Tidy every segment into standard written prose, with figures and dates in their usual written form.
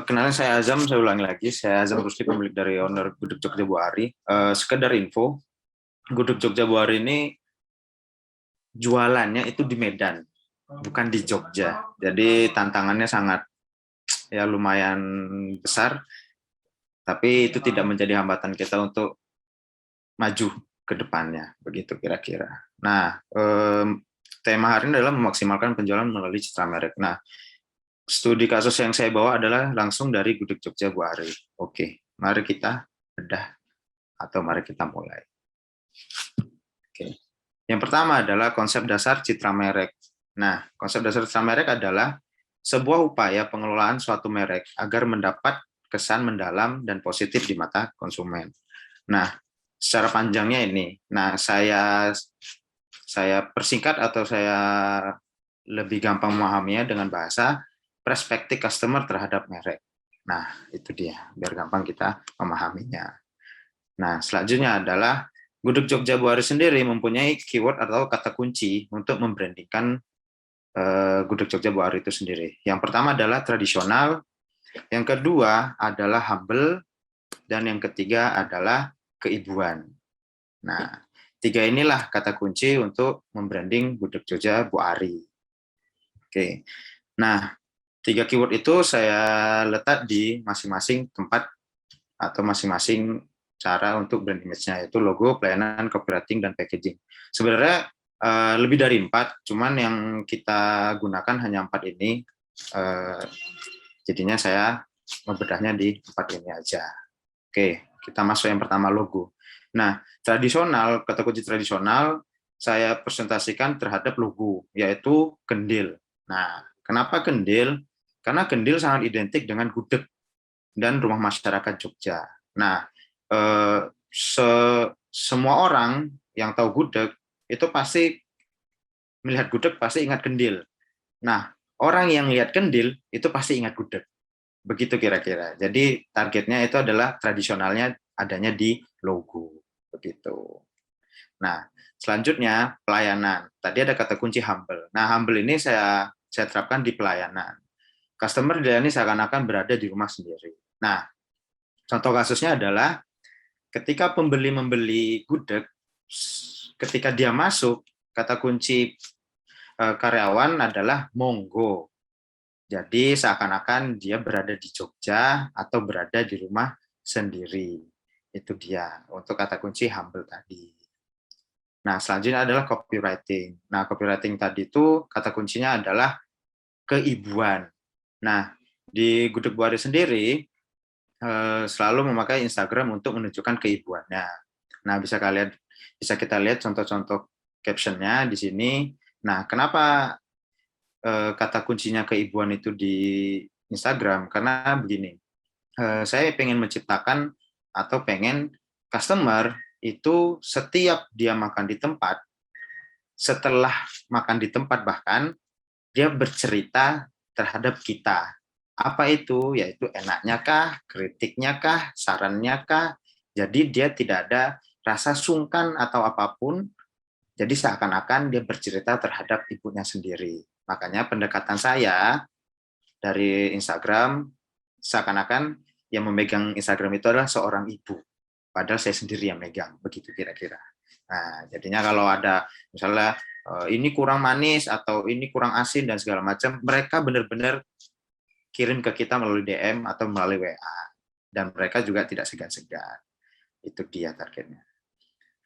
Kenalin saya Azam, saya ulangi lagi. Saya Azam Rusdi, pemilik dari owner Gudeg Jogja Buari. Sekedar info, Gudeg Jogja Buari ini jualannya itu di Medan, bukan di Jogja. Jadi tantangannya sangat ya lumayan besar, tapi itu tidak menjadi hambatan kita untuk maju ke depannya, begitu kira-kira. Nah, tema hari ini adalah memaksimalkan penjualan melalui citra merek. Nah, studi kasus yang saya bawa adalah langsung dari Gudeg Jogja Buari. Oke, mari kita bedah atau mari kita mulai. Oke. Yang pertama adalah konsep dasar citra merek. Nah, konsep dasar citra merek adalah sebuah upaya pengelolaan suatu merek agar mendapat kesan mendalam dan positif di mata konsumen. Nah, secara panjangnya ini. Nah, saya persingkat atau saya lebih gampang memahaminya dengan bahasa perspektif customer terhadap merek. Nah, itu dia, biar gampang kita memahaminya. Nah, selanjutnya adalah Gudeg Jogja Buari sendiri mempunyai keyword atau kata kunci untuk membrandingkan Gudeg Jogja Buari itu sendiri. Yang pertama adalah tradisional, yang kedua adalah humble, dan yang ketiga adalah keibuan. Nah, tiga inilah kata kunci untuk membranding Gudeg Jogja Buari. Oke. Nah, tiga keyword itu saya letak di masing-masing tempat atau masing-masing cara untuk brand image-nya, yaitu logo, pelayanan, copywriting, dan packaging. Sebenarnya lebih dari 4, cuman yang kita gunakan hanya 4 ini. Jadinya saya membedahnya di 4 ini aja. Oke, kita masuk yang pertama, logo. Nah, tradisional, kata kunci tradisional, saya presentasikan terhadap logo, yaitu kendil. Nah, kenapa kendil? Karena kendil sangat identik dengan gudeg dan rumah masyarakat Jogja. Nah, semua orang yang tahu gudeg itu pasti melihat gudeg pasti ingat kendil. Nah, orang yang lihat kendil itu pasti ingat gudeg. Begitu kira-kira. Jadi targetnya itu adalah tradisionalnya adanya di logo. Begitu. Nah, selanjutnya pelayanan. Tadi ada kata kunci humble. Nah, humble ini saya terapkan di pelayanan. Customer dilayani seakan-akan berada di rumah sendiri. Nah, contoh kasusnya adalah ketika pembeli membeli gudeg, ketika dia masuk, kata kunci karyawan adalah monggo. Jadi seakan-akan dia berada di Jogja atau berada di rumah sendiri. Itu dia untuk kata kunci humble tadi. Nah, selanjutnya adalah copywriting. Nah, copywriting tadi itu kata kuncinya adalah keibuan. Nah, di Gudeg Buari sendiri selalu memakai Instagram untuk menunjukkan keibuannya. Nah, bisa kita lihat contoh-contoh captionnya di sini. Nah, kenapa kata kuncinya keibuan itu di Instagram? Karena begini, saya pengen menciptakan atau pengen customer itu setiap dia makan di tempat, setelah makan di tempat bahkan, dia bercerita terhadap kita. Apa itu? Yaitu enaknya kah, kritiknya kah, sarannya kah. Jadi dia tidak ada rasa sungkan atau apapun. Jadi seakan-akan dia bercerita terhadap ibunya sendiri. Makanya pendekatan saya dari Instagram, seakan-akan yang memegang Instagram itu adalah seorang ibu. Padahal saya sendiri yang megang, begitu kira-kira. Nah, jadinya kalau ada misalnya ini kurang manis atau ini kurang asin dan segala macam, mereka benar-benar kirim ke kita melalui DM atau melalui WA. Dan mereka juga tidak segan-segan. Itu dia targetnya.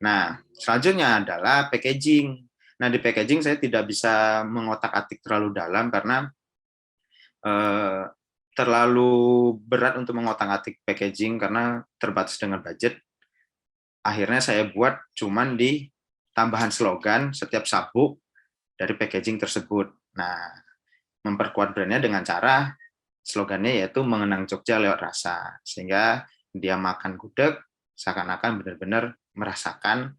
Nah, selanjutnya adalah packaging. Nah, di packaging saya tidak bisa mengotak-atik terlalu dalam karena terlalu berat untuk mengotak-atik packaging karena terbatas dengan budget. Akhirnya saya buat cuman di tambahan slogan setiap sabuk dari packaging tersebut. Nah, memperkuat brandnya dengan cara slogannya yaitu mengenang Jogja lewat rasa. Sehingga dia makan gudeg seakan-akan benar-benar merasakan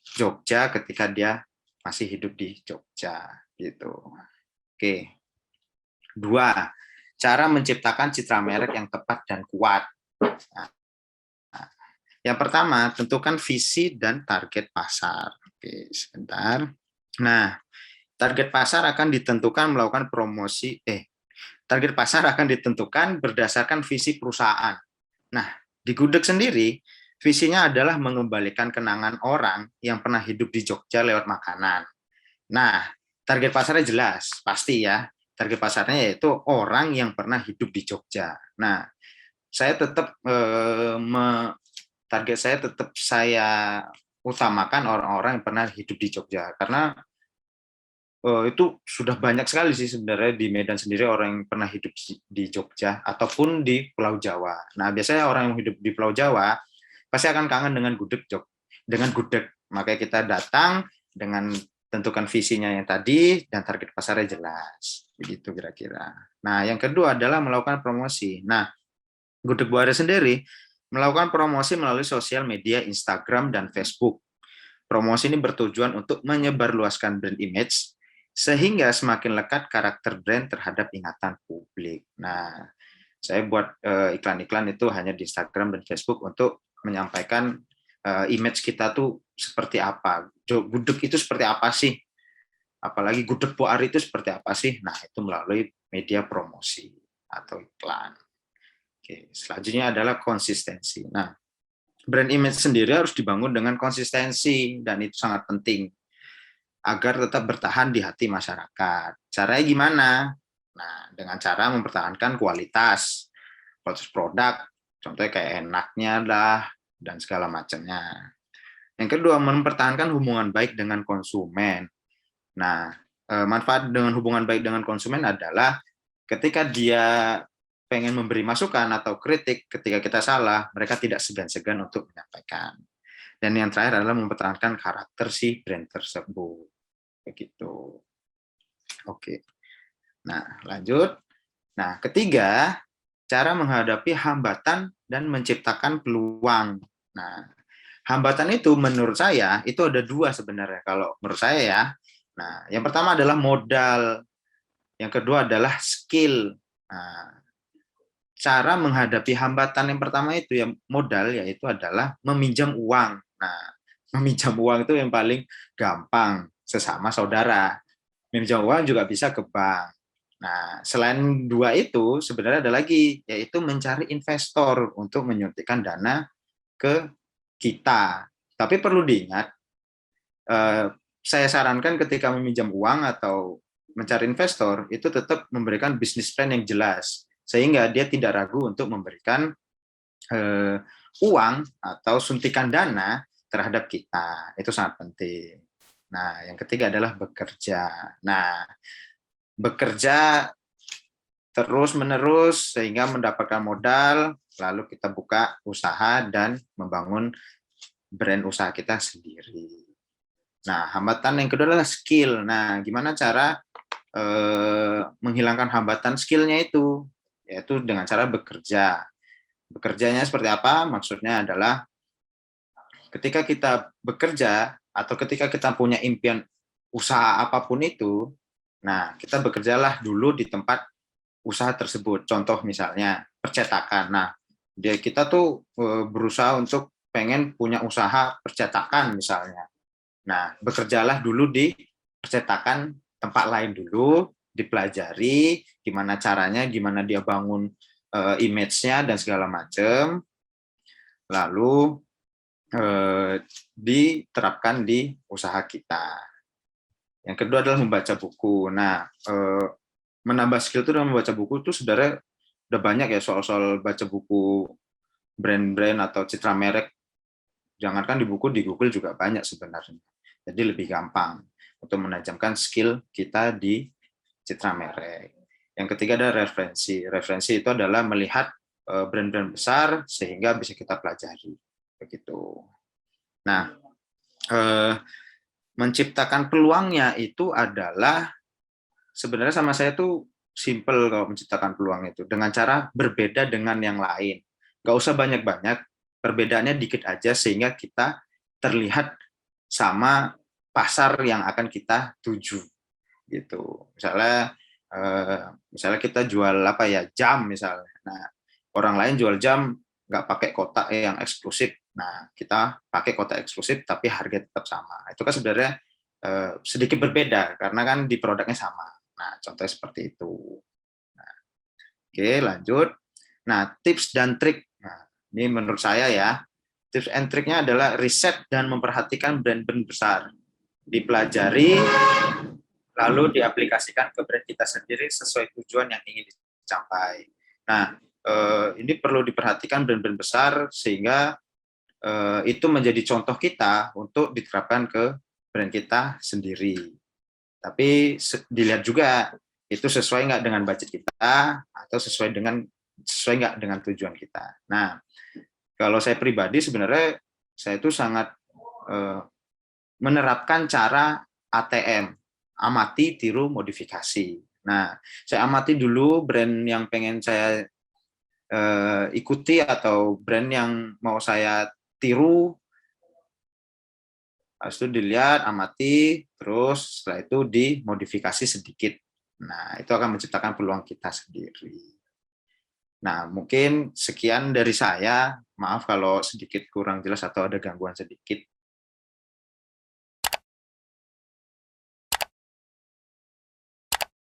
Jogja ketika dia masih hidup di Jogja. Gitu. Oke. 2. Cara menciptakan citra merek yang tepat dan kuat. Nah, yang pertama, tentukan visi dan target pasar. Oke, sebentar. Nah, target pasar akan ditentukan melakukan promosi target pasar akan ditentukan berdasarkan visi perusahaan. Nah, di Gudeg sendiri, visinya adalah mengembalikan kenangan orang yang pernah hidup di Jogja lewat makanan. Nah, target pasarnya jelas, pasti ya. Target pasarnya yaitu orang yang pernah hidup di Jogja. Nah, saya tetap target saya utamakan orang-orang yang pernah hidup di Jogja, karena itu sudah banyak sekali sih sebenarnya di Medan sendiri orang yang pernah hidup di Jogja ataupun di Pulau Jawa. Nah, biasanya orang yang hidup di Pulau Jawa pasti akan kangen dengan gudeg. Makanya kita datang dengan tentukan visinya yang tadi dan target pasarnya jelas. Begitu kira-kira. Nah, yang kedua adalah melakukan promosi. Nah, Gudeg Buare sendiri melakukan promosi melalui sosial media Instagram dan Facebook. Promosi ini bertujuan untuk menyebarluaskan brand image sehingga semakin lekat karakter brand terhadap ingatan publik. Nah, saya buat iklan-iklan itu hanya di Instagram dan Facebook untuk menyampaikan image kita tuh seperti apa. Gudeg itu seperti apa sih? Apalagi Gudeg Buare itu seperti apa sih? Nah, itu melalui media promosi atau iklan. Oke, selanjutnya adalah konsistensi. Nah, brand image sendiri harus dibangun dengan konsistensi dan itu sangat penting agar tetap bertahan di hati masyarakat. Caranya gimana? Nah, dengan cara mempertahankan kualitas produk, contohnya kayak enaknya lah dan segala macamnya. Yang kedua, mempertahankan hubungan baik dengan konsumen. Nah, manfaat dengan hubungan baik dengan konsumen adalah ketika dia pengen memberi masukan atau kritik ketika kita salah, mereka tidak segan-segan untuk menyampaikan. Dan yang terakhir adalah mempertahankan karakter si brand tersebut. Begitu. Oke. Nah, lanjut. Nah, ketiga, cara menghadapi hambatan dan menciptakan peluang. Nah, hambatan itu menurut saya itu ada dua sebenarnya kalau menurut saya ya. Nah, yang pertama adalah modal, yang kedua adalah skill. Nah, cara menghadapi hambatan yang pertama itu ya modal, yaitu adalah meminjam uang. Nah, meminjam uang itu yang paling gampang sesama saudara. Meminjam uang juga bisa ke bank. Nah, selain dua itu sebenarnya ada lagi, yaitu mencari investor untuk menyuntikkan dana ke kita. Tapi perlu diingat, saya sarankan ketika meminjam uang atau mencari investor, itu tetap memberikan bisnis plan yang jelas, sehingga dia tidak ragu untuk memberikan uang atau suntikan dana terhadap kita. Itu sangat penting. Nah, yang ketiga adalah bekerja. Nah, bekerja terus-menerus sehingga mendapatkan modal, lalu kita buka usaha dan membangun brand usaha kita sendiri. Nah, hambatan yang kedua adalah skill. Nah, gimana cara menghilangkan hambatan skillnya itu? Yaitu dengan cara bekerja. Bekerjanya seperti apa? Maksudnya adalah ketika kita bekerja atau ketika kita punya impian usaha apapun itu, nah kita bekerjalah dulu di tempat usaha tersebut. Contoh misalnya percetakan. Nah, kita tuh berusaha untuk pengen punya usaha percetakan misalnya. Nah, bekerjalah dulu di percetakan tempat lain dulu, dipelajari gimana caranya, gimana dia bangun image-nya dan segala macam. Lalu diterapkan di usaha kita. Yang kedua adalah membaca buku. Nah, menambah skill itu dengan membaca buku itu sebenarnya udah banyak ya soal-soal baca buku brand-brand atau citra merek. Jangankan di buku, di Google juga banyak sebenarnya. Jadi lebih gampang untuk menajamkan skill kita di citra merek. Yang ketiga adalah referensi. Referensi itu adalah melihat brand-brand besar sehingga bisa kita pelajari. Begitu. Nah, menciptakan peluangnya itu adalah sebenarnya sama saya tuh simple kalau menciptakan peluang itu dengan cara berbeda dengan yang lain. Nggak usah banyak-banyak, perbedaannya dikit aja sehingga kita terlihat sama pasar yang akan kita tuju gitu. Misalnya kita jual apa ya, jam misalnya. Nah, orang lain jual jam nggak pakai kotak yang eksklusif. Nah, kita pakai kotak eksklusif tapi harga tetap sama. Itu kan sebenarnya sedikit berbeda karena kan di produknya sama. Nah, contohnya seperti itu. Nah, Oke, lanjut. Nah, tips dan trik. Nah, ini menurut saya ya, tips and triknya adalah riset dan memperhatikan brand-brand besar. Dipelajari, lalu diaplikasikan ke brand kita sendiri sesuai tujuan yang ingin dicapai. Nah, ini perlu diperhatikan brand-brand besar sehingga itu menjadi contoh kita untuk diterapkan ke brand kita sendiri. Tapi dilihat juga itu sesuai nggak dengan budget kita atau sesuai nggak dengan tujuan kita. Nah, kalau saya pribadi sebenarnya saya itu sangat menerapkan cara ATM, amati, tiru, modifikasi. Nah, saya amati dulu brand yang pengen saya ikuti atau brand yang mau saya tiru. Habis itu dilihat, amati, terus setelah itu dimodifikasi sedikit. Nah, itu akan menciptakan peluang kita sendiri. Nah, mungkin sekian dari saya. Maaf kalau sedikit kurang jelas atau ada gangguan sedikit.